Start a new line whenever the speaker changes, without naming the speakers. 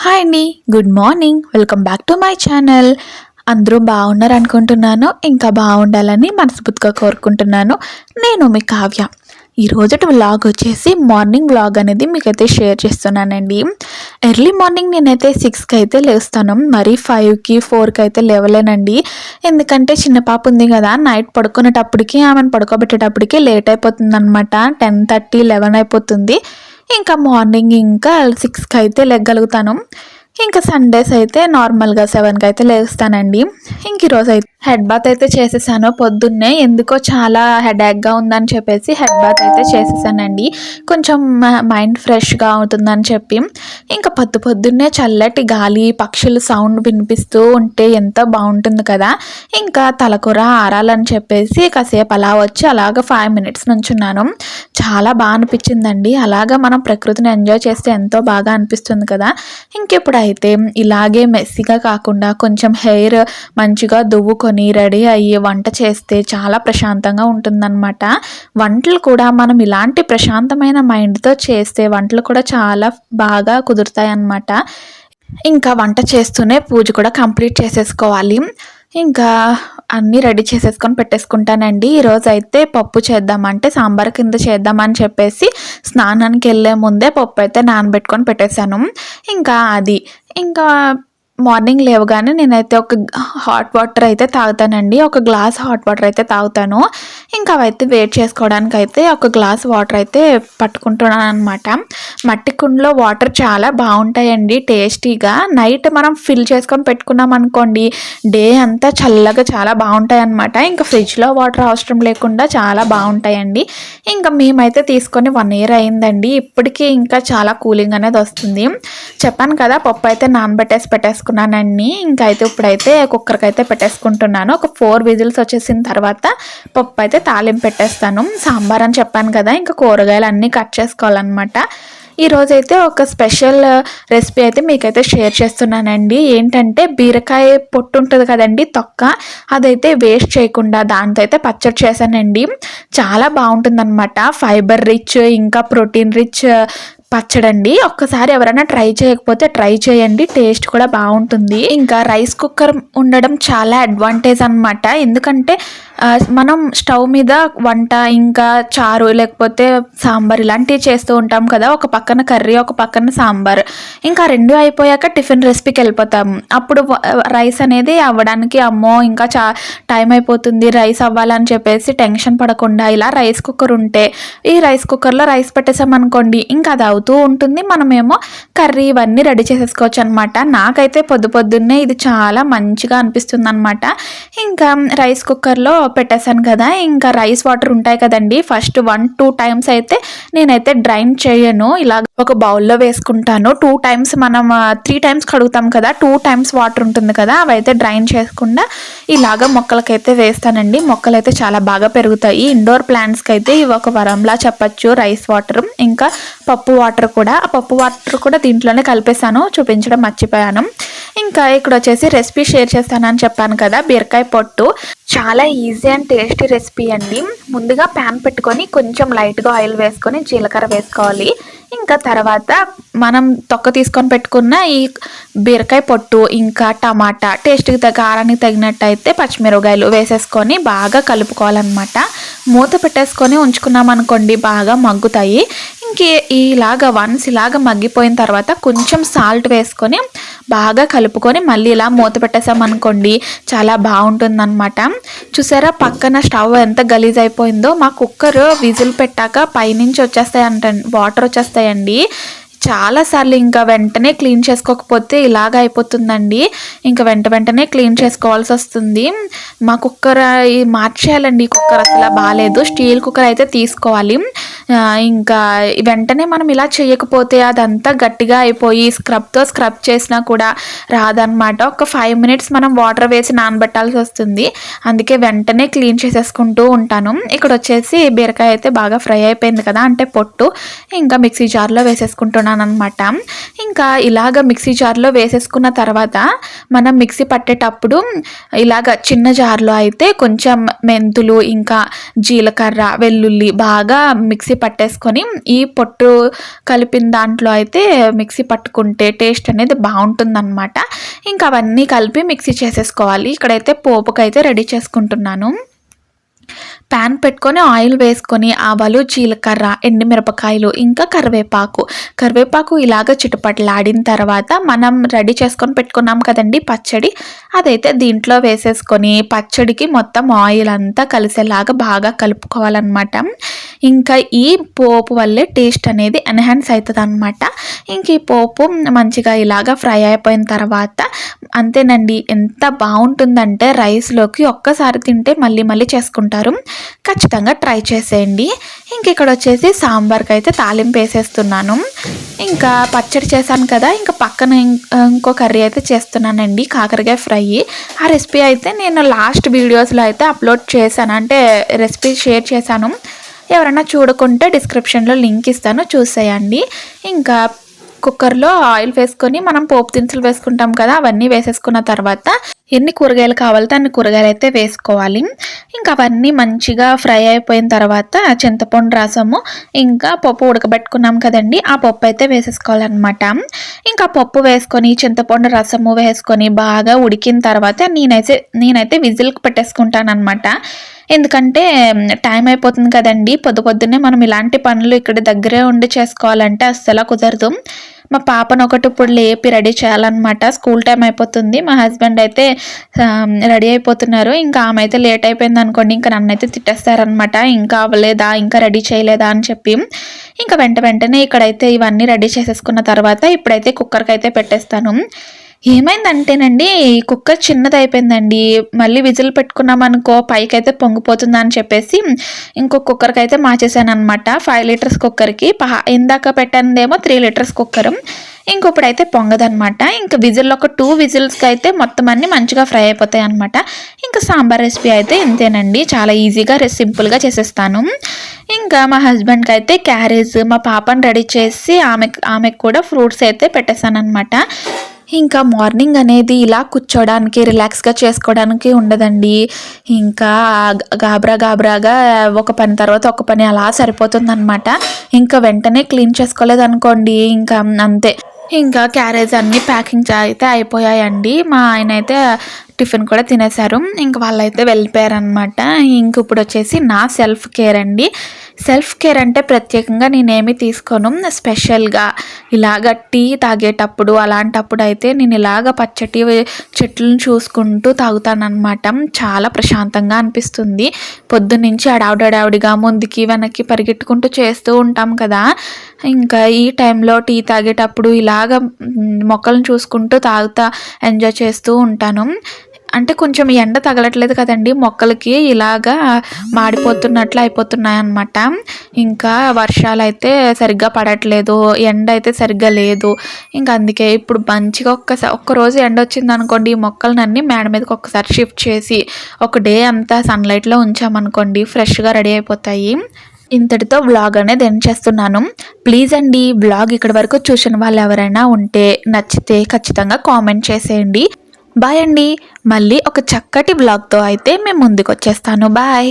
Hi అండి. Good morning. Welcome back to my channel. అందరూ బాగున్నారు అనుకుంటున్నాను. ఇంకా బాగుండాలని మనస్ఫూర్తిగా కోరుకుంటున్నాను. నేను మీ కావ్య. ఈరోజుటి వ్లాగ్ వచ్చేసి మార్నింగ్ వ్లాగ్ అనేది మీకైతే షేర్ చేస్తున్నానండి. ఎర్లీ మార్నింగ్ నేనైతే 6కి అయితే లేస్తాను. మరి 5కి 4కి అయితే లేవలేనండి. ఎందుకంటే చిన్న పాప ఉంది కదా, నైట్ పడుకునేటప్పటికి ఆమెను పడుకోబెట్టేటప్పటికి లేట్ అయిపోతుంది అనమాట. 10:30, 11 అయిపోతుంది. ఇంకా మార్నింగ్ ఇంకా 6కి అయితే లెగ్గలుగుతాను. ఇంకా సండేస్ అయితే నార్మల్గా 7కి అయితే లేస్తానండి. ఇంక ఈరోజు అయితే హెడ్ బాత్ అయితే చేసేసాను పొద్దున్నే. ఎందుకో చాలా హెడేక్గా ఉందని చెప్పేసి హెడ్ బాత్ అయితే చేసేసానండి. కొంచెం మైండ్ ఫ్రెష్గా అవుతుందని చెప్పి. ఇంకా పొద్దున్నే చల్లటి గాలి, పక్షుల సౌండ్ వినిపిస్తూ ఉంటే ఎంతో బాగుంటుంది కదా. ఇంకా తలకూర ఆరాలని చెప్పేసి కాసేపు అలా వచ్చి అలాగ 5 మినిట్స్ నుంచున్నాను. చాలా బాగా అనిపించిందండి. అలాగా మనం ప్రకృతిని ఎంజాయ్ చేస్తే ఎంతో బాగా అనిపిస్తుంది కదా. ఇంకెప్పుడైతే ఇలాగే మెస్సీగా కాకుండా కొంచెం హెయిర్ మంచిగా దువ్వుకొని రెడీ అయ్యి వంట చేస్తే చాలా ప్రశాంతంగా ఉంటుందన్నమాట. వంటలు కూడా మనం ఇలాంటి ప్రశాంతమైన మైండ్తో చేస్తే వంటలు కూడా చాలా బాగా కుదురుతాయి అన్నమాట. ఇంకా వంట చేస్తూనే పూజ కూడా కంప్లీట్ చేసేసుకోవాలి. ఇంకా అన్నీ రెడీ చేసేసుకొని పెట్టేసుకుంటానండి. ఈరోజు అయితే పప్పు చేద్దామంటే సాంబార్ కింద చేద్దామని చెప్పేసి స్నానానికి వెళ్ళే ముందే పప్పు అయితే నానబెట్టుకొని పెట్టేశాను. ఇంకా మార్నింగ్ లేవగానే నేనైతే ఒక హాట్ వాటర్ అయితే తాగుతానండి. ఒక గ్లాస్ హాట్ వాటర్ అయితే తాగుతాను. ఇంకా అవైతే వేడి చేసుకోవడానికి అయితే ఒక గ్లాస్ వాటర్ అయితే పట్టుకుంటున్నాను అనమాట. మట్టి కుండలో వాటర్ చాలా బాగుంటాయండి టేస్టీగా. నైట్ మనం ఫిల్ చేసుకొని పెట్టుకున్నాం అనుకోండి, డే అంతా చల్లగా చాలా బాగుంటాయి అన్నమాట. ఇంకా ఫ్రిడ్జ్లో వాటర్ అవసరం లేకుండా చాలా బాగుంటాయండి. ఇంకా మేమైతే తీసుకొని 1 ఇయర్ అయిందండి. ఇప్పటికీ ఇంకా చాలా కూలింగ్ అనేది వస్తుంది. చెప్పాను కదా, పప్పు అయితే పెట్టేసుకున్నానండి. ఇంకా అయితే ఇప్పుడైతే కుక్కర్కి అయితే పెట్టేసుకుంటున్నాను. ఒక 4 విజిల్స్ వచ్చేసిన తర్వాత పప్పు అయితే తాలింపు పెట్టేస్తాను. సాంబార్ అని చెప్పాను కదా, ఇంకా కూరగాయలు అన్నీ కట్ చేసుకోవాలన్నమాట. ఈరోజైతే ఒక స్పెషల్ రెసిపీ అయితే మీకైతే షేర్ చేస్తున్నానండి. ఏంటంటే బీరకాయ పొట్టు ఉంటుంది కదండి, తొక్క, అదైతే వేస్ట్ చేయకుండా దాంతో అయితే పచ్చడి చేశానండి. చాలా బాగుంటుందన్నమాట. ఫైబర్ రిచ్ ఇంకా ప్రోటీన్ రిచ్ పచ్చడండి. ఒక్కసారి ఎవరైనా ట్రై చేయకపోతే ట్రై చేయండి. టేస్ట్ కూడా బాగుంటుంది. ఇంకా రైస్ కుక్కర్ ఉండడం చాలా అడ్వాంటేజ్ అనమాట. ఎందుకంటే మనం స్టవ్ మీద వంట ఇంకా చారు లేకపోతే సాంబార్ ఇలాంటివి చేస్తూ ఉంటాం కదా. ఒక పక్కన కర్రీ, ఒక పక్కన సాంబార్, ఇంకా 2 అయిపోయాక టిఫిన్ రెసిపీకి వెళ్ళిపోతాము. అప్పుడు రైస్ అనేది అవ్వడానికి అమ్మో ఇంకా టైం అయిపోతుంది రైస్ అవ్వాలని చెప్పేసి టెన్షన్ పడకుండా ఇలా రైస్ కుక్కర్ ఉంటే ఈ రైస్ కుక్కర్లో రైస్ పెట్టేసామనుకోండి, ఇంకా అది అవుతూ ఉంటుంది. మనమేమో కర్రీ ఇవన్నీ రెడీ చేసేసుకోవచ్చు అనమాట. నాకైతే పొద్దున్నే ఇది చాలా మంచిగా అనిపిస్తుంది అనమాట. ఇంకా రైస్ కుక్కర్లో పెట్టేశాను కదా, ఇంకా రైస్ వాటర్ ఉంటాయి కదండి, ఫస్ట్ 1-2 టైమ్స్ అయితే నేనైతే డ్రైన్ చేయను. ఇలా ఒక బౌల్లో వేసుకుంటాను. 2 టైమ్స్ మనం 3 టైమ్స్ కడుగుతాం కదా, 2 టైమ్స్ వాటర్ ఉంటుంది కదా, అవైతే డ్రైన్ చేయకుండా ఇలాగ మొక్కలకైతే వేస్తానండి. మొక్కలు అయితే చాలా బాగా పెరుగుతాయి. ఇండోర్ ప్లాంట్స్కి అయితే ఇవి ఒక వరంలా చెప్పచ్చు. రైస్ వాటర్ ఇంకా పప్పు వాటర్ కూడా, ఆ పప్పు వాటర్ కూడా దీంట్లోనే కలిపేసాను, చూపించడం మర్చిపోయాను. ఇంకా ఇక్కడ వచ్చేసి రెసిపీ షేర్ చేస్తానని చెప్పాను కదా, బీరకాయ పొట్టు. చాలా ఈజీ అండ్ టేస్టీ రెసిపీ అండి. ముందుగా ప్యాన్ పెట్టుకొని కొంచెం లైట్గా ఆయిల్ వేసుకొని జీలకర్ర వేసుకోవాలి. ఇంకా తర్వాత మనం తొక్క తీసుకొని పెట్టుకున్న ఈ బీరకాయ పొట్టు ఇంకా టమాటా, టేస్ట్కి కారానికి తగినట్టు అయితే పచ్చిమిరపకాయలు వేసేసుకొని బాగా కలుపుకోవాలన్నమాట. మూత పెట్టేసుకొని ఉంచుకున్నాం అనుకోండి, బాగా మగ్గుతాయి. వన్స్ ఇలాగ మగ్గిపోయిన తర్వాత కొంచెం సాల్ట్ వేసుకొని బాగా కలుపుకొని మళ్ళీ ఇలా మూత పెట్టేసామనుకోండి, చాలా బాగుంటుందన్నమాట. చూసారా పక్కన స్టవ్ ఎంత గలీజ్ అయిపోయిందో. మా కుక్కర్ విజిల్ పెట్టాక పైనుంచి వాటర్ వచ్చేస్తాయండి. చాలాసార్లు ఇంకా వెంటనే క్లీన్ చేసుకోకపోతే ఇలాగ అయిపోతుందండి. ఇంకా వెంటనే క్లీన్ చేసుకోవాల్సి వస్తుంది. మా కుక్కర్ మార్చేయాలండి. ఈ కుక్కర్ అసలు బాగాలేదు. స్టీల్ కుక్కర్ అయితే తీసుకోవాలి. ఇంకా వెంటనే మనం ఇలా చేయకపోతే అదంతా గట్టిగా అయిపోయి స్క్రబ్తో స్క్రబ్ చేసినా కూడా రాదనమాట. ఒక 5 మినిట్స్ మనం వాటర్ వేసి నానబెట్టాల్సి వస్తుంది. అందుకే వెంటనే క్లీన్ చేసేసుకుంటూ ఉంటాను. ఇక్కడ వచ్చేసి బీరకాయ అయితే బాగా ఫ్రై అయిపోయింది కదా, అంటే పొట్టు, ఇంకా మిక్సీ జార్లో వేసేసుకుంటున్నాను వేసుకున్నాను అనమాట. ఇంకా ఇలాగ మిక్సీ జార్లో వేసేసుకున్న తర్వాత మనం మిక్సీ పట్టేటప్పుడు ఇలాగ చిన్న జార్లో అయితే కొంచెం మెంతులు ఇంకా జీలకర్ర వెల్లుల్లి బాగా మిక్సీ పట్టేసుకొని ఈ పొట్టు కలిపిన దాంట్లో అయితే మిక్సీ పట్టుకుంటే టేస్ట్ అనేది బాగుంటుందన్నమాట. ఇంకా అవన్నీ కలిపి మిక్సీ చేసేసుకోవాలి. ఇక్కడైతే పోపుకైతే రెడీ చేసుకుంటున్నాను. ప్యాన్ పెట్టుకొని ఆయిల్ వేసుకొని ఆవాలు జీలకర్ర ఎండుమిరపకాయలు ఇంకా కరివేపాకు ఇలాగ చిటపటలాడిన తర్వాత మనం రెడీ చేసుకొని పెట్టుకున్నాం కదండి పచ్చడి, అదైతే దీంట్లో వేసేసుకొని పచ్చడికి మొత్తం ఆయిల్ అంతా కలిసేలాగా బాగా కలుపుకోవాలన్నమాట. ఇంకా ఈ పోపు వల్లే టేస్ట్ అనేది ఎన్హాన్స్ అవుతుంది అనమాట. ఇంక ఈ పోపు మంచిగా ఇలాగ ఫ్రై అయిపోయిన తర్వాత అంతేనండి, ఎంత బాగుంటుందంటే రైస్లోకి ఒక్కసారి తింటే మళ్ళీ మళ్ళీ చేసుకుంటారు. ఖచ్చితంగా ట్రై చేసేయండి. ఇంక ఇక్కడ వచ్చేసి సాంబార్కి అయితే తాలింపు వేసేస్తున్నాను. ఇంకా పచ్చడి చేశాను కదా, ఇంకా పక్కన ఇంకో కర్రీ అయితే చేస్తున్నానండి, కాకరకాయ ఫ్రై. ఆ రెసిపీ అయితే నేను లాస్ట్ వీడియోస్లో అయితే అప్లోడ్ చేశాను, అంటే రెసిపీ షేర్ చేశాను. ఎవరైనా చూడకుంటే డిస్క్రిప్షన్లో లింక్ ఇస్తాను, చూసేయండి. ఇంకా కుక్కర్లో ఆయిల్ వేసుకొని మనం పోపు దినుసులు వేసుకుంటాం కదా, అవన్నీ వేసేసుకున్న తర్వాత ఎన్ని కూరగాయలు కావాలితే అన్ని కూరగాయలు అయితే వేసుకోవాలి. ఇంకా అవన్నీ మంచిగా ఫ్రై అయిపోయిన తర్వాత చింతపండు రసము ఇంకా పప్పు ఉడకబెట్టుకున్నాం కదండి, ఆ పప్పు అయితే వేసేసుకోవాలన్నమాట. ఇంకా పప్పు వేసుకొని చింతపండు రసము వేసుకొని బాగా ఉడికిన తర్వాత నేనైతే విజిల్కి పెట్టేసుకుంటాను అనమాట. ఎందుకంటే టైం అయిపోతుంది కదండి, పొద్దున్నే మనం ఇలాంటి పనులు ఇక్కడ దగ్గరే ఉండి చేసుకోవాలంటే అస్సలు కుదరదు. మా పాపను ఒకటి ఇప్పుడు లేపి రెడీ చేయాలన్నమాట, స్కూల్ టైం అయిపోతుంది. మా హస్బెండ్ అయితే రెడీ అయిపోతున్నారు. ఇంకా ఆమె అయితే లేట్ అయిపోయింది అనుకోండి, ఇంకా నన్ను అయితే తిట్టేస్తారనమాట, ఇంకా అవ్వలేదా ఇంకా రెడీ చేయలేదా అని చెప్పి. ఇంకా వెంటనే ఇక్కడైతే ఇవన్నీ రెడీ చేసేసుకున్న తర్వాత ఇప్పుడైతే కుక్కర్కి అయితే పెట్టేస్తాను. ఏమైందంటేనండి, కుక్కర్ చిన్నది అయిపోయిందండి. మళ్ళీ విజిల్ పెట్టుకున్నాం అనుకో పైకి అయితే పొంగిపోతుందా అని చెప్పేసి ఇంకో కుక్కర్కి అయితే మార్చేసాను అనమాట. 5 లీటర్స్ కుక్కర్కి ఇందాక పెట్టానేమో 3 లీటర్స్ కుక్కర్. ఇంకొప్పుడైతే పొంగదనమాట. ఇంకా విజిల్ ఒక 2 విజిల్స్కి అయితే మొత్తం అన్నీ మంచిగా ఫ్రై అయిపోతాయి అనమాట. ఇంకా సాంబార్ రెసిపీ అయితే ఇంతేనండి, చాలా ఈజీగా సింపుల్గా చేసేస్తాను. ఇంకా మా హస్బెండ్కి అయితే క్యారేజ్ మా పాపను రెడీ చేసి ఆమెకు కూడా ఫ్రూట్స్ అయితే పెట్టేశాను అనమాట. ఇంకా మార్నింగ్ అనేది ఇలా కూర్చోడానికి రిలాక్స్గా చేసుకోవడానికి ఉండదండి. ఇంకా గాబరాగా ఒక పని తర్వాత ఒక పని అలా సరిపోతుందన్నమాట. ఇంకా వెంటనే క్లీన్ చేసుకోలేదనుకోండి ఇంకా అంతే. ఇంకా క్యారేజ్ అన్నీ ప్యాకింగ్ అయితే అయిపోయాయండి. మా ఆయన అయితే టిఫిన్ కూడా తినేశారు. ఇంక వాళ్ళైతే వెళ్ళిపోయారనమాట. ఇంక ఇప్పుడు వచ్చేసి నా సెల్ఫ్ కేర్ అండి. సెల్ఫ్ కేర్ అంటే ప్రత్యేకంగా నేనేమి తీసుకోను. స్పెషల్గా ఇలాగ టీ తాగేటప్పుడు అలాంటప్పుడు అయితే నేను ఇలాగ పచ్చటి చెట్లను చూసుకుంటూ తాగుతానమాట. చాలా ప్రశాంతంగా అనిపిస్తుంది. పొద్దున్నుంచి అడావిడిగా ముందుకి వెనక్కి పరిగెట్టుకుంటూ చేస్తూ ఉంటాం కదా, ఇంకా ఈ టైంలో టీ తాగేటప్పుడు ఇలాగ మొక్కలను చూసుకుంటూ తాగుతా ఎంజాయ్ చేస్తూ ఉంటాను. అంటే కొంచెం ఎండ తగలట్లేదు కదండి మొక్కలకి, ఇలాగా మాడిపోతున్నట్లు అయిపోతున్నాయి అన్నమాట. ఇంకా వర్షాలు అయితే సరిగ్గా పడట్లేదు, ఎండ అయితే సరిగ్గా లేదు. ఇంకా అందుకే ఇప్పుడు మంచిగా ఒక్కరోజు ఎండ వచ్చింది అనుకోండి, ఈ మొక్కలన్నీ మేడ మీదకి ఒక్కసారి షిఫ్ట్ చేసి ఒక డే అంతా సన్లైట్లో ఉంచామనుకోండి ఫ్రెష్గా రెడీ అయిపోతాయి. ఇంతటితో వ్లాగ్ అనేది ఎండ్ చేస్తున్నాను. ప్లీజ్ అండి, వ్లాగ్ ఇక్కడ వరకు చూసిన వాళ్ళు ఎవరైనా ఉంటే నచ్చితే ఖచ్చితంగా కామెంట్ చేసేయండి. బాయ్ అండి. మళ్ళీ ఒక చక్కటి వ్లాగ్తో అయితే మేము ముందుకు వచ్చేస్తాను. బాయ్.